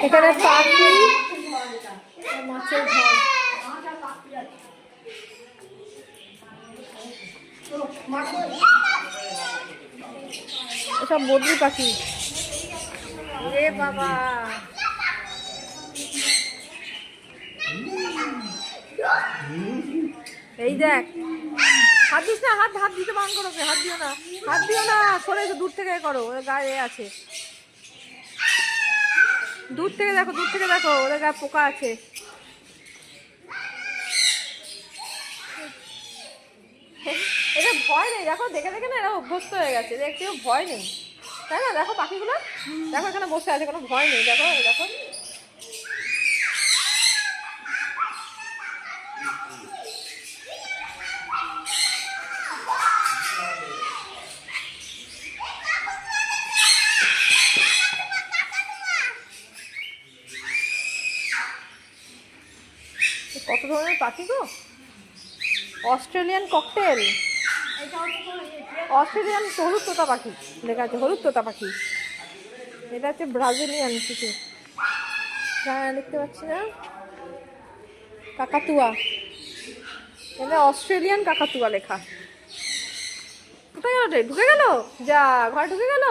এখানে পাখি, মাছের ঘর। এসব বদ্রি পাখি। এ বাবা, এই দেখ, হাত দিস না, হাত হাত দিতে বারণ করো, হাত দিও না, হাত দিও না, সরে দূর থেকে করো, ওদের গায়ে আছে, দূর থেকে দেখো, দূর থেকে দেখো, ওদের গায়ে পোকা আছে। এদের ভয় নেই, দেখো দেখে দেখে না এরা অভ্যস্ত হয়ে গেছে, একটু ভয় নেই, তাই না? দেখো পাখিগুলো, দেখো এখানে বসে আছে, কোনো ভয় নেই, দেখো দেখো। কত ধরনের পাখি গো! অস্ট্রেলিয়ান ককটেল, অস্ট্রেলিয়ান হলুদ তোতা পাখি লেখা আছে, হলুদ তোতা পাখি। এটা হচ্ছে ব্রাজিলিয়ান কিছু, দেখতে পাচ্ছি না, কাকাতুয়া, এটা অস্ট্রেলিয়ান কাকাতুয়া লেখা। কোথায় গেল রে? ঢুকে গেল, যা ঘরে ঢুকে গেল,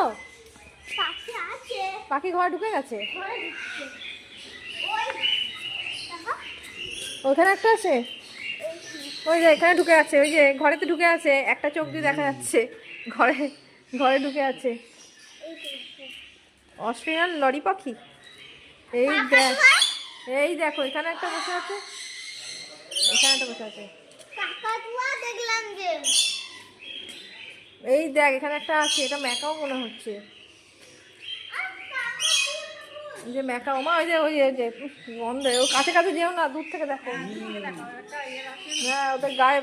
পাখি ঘরে ঢুকে গেছে। ওখানে একটা আছে, ওই যে এখানে ঢুকে আছে, ওই যে ঘরেতে ঢুকে আছে, একটা চোখ দিয়ে দেখা যাচ্ছে, ঘরে ঘরে ঢুকে আছে। অস্ট্রেলিয়ান লরি পাখি। এই দেখ, এই দেখো এখানে একটা বসে আছে, এখানে একটা বসে আছে, এই দেখ এখানে একটা আছে, এটা ম্যাকাও মনে হচ্ছে, যে ম্যাকাও। মা ওই যে গন্ধ, ও কাছে কাছে যেও না, দূর থেকে দেখো। হ্যাঁ, ওদের গায়ে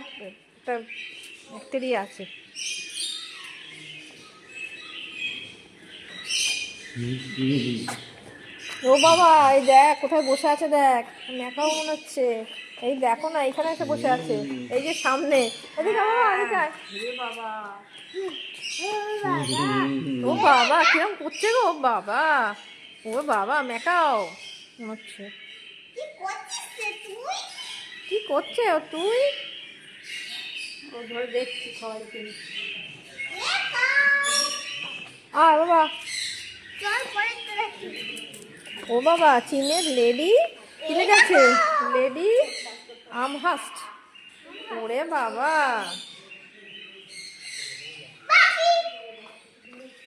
একটা ব্যাকটেরিয়া আছে। ও বাবা, এই দেখ কোথায় বসে আছে, দেখ ম্যাকাও মনে হচ্ছে। এই দেখো না, এখানে এসে বসে আছে, এই যে সামনে। এদিকে বাবা, এদিকে বাবা, ও বাবা কিরম করছে গো বাবা, ও বাবা ম্যাকাও হচ্ছে। কি করছে ও? তুই ধরে দেখছি সবাইকে। বাবা, ও বাবা, চীনের লেডি কিনে গেছে, লেডি আমহাস্ট, ওরে বাবা।